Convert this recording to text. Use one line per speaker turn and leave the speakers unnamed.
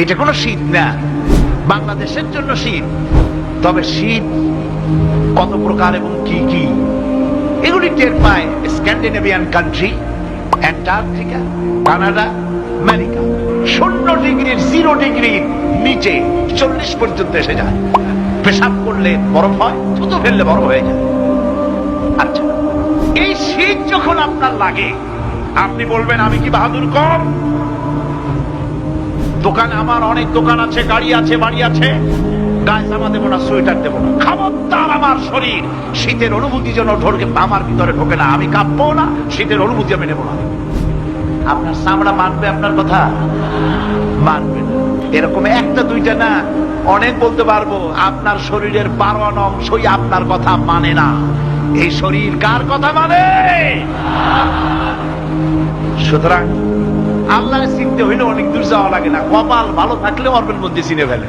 এটা কোনো শীত না, বাংলাদেশের জন্য শীত। তবে শীত কত প্রকার এবং কি কি এগুলি টের পায় Scandinavian country, Antarctica, Canada, America. 0 ডিগ্রির 0 ডিগ্রির নিচে 40 পর্যন্ত এসে যায়। পেশাব করলে বরফ হয়, থুতু ফেললে বরফ হয়ে যায়। আচ্ছা, এই শীত যখন আপনার লাগে, আপনি বলবেন আমি কি বাহাদুর কম? দোকানে আমার অনেক দোকান আছে, গাড়ি আছে, বাড়ি আছে, গায়ে জামা দেবো না, সোয়েটার দেবো না। খবরদার, আমার শরীর শীতের অনুভূতি যেন আমার ভিতরে ঢোকে না। আমি কাঁপবো না, শীতের অনুভূতি আমি নেবো না। আপনার চামড়া মানবে আপনার কথা? মানবে না। এরকম একটা দুইটা না, অনেক বলতে পারবো। আপনার শরীরের 12 অংশই আপনার কথা মানে না। এই শরীর কার কথা মানে? সুতরাং আল্লাহ চিনতে হইলে অনেক দূর যাওয়া লাগে না। কপাল ভালো থাকলে অর্বের মধ্যে চিনে ফেলে।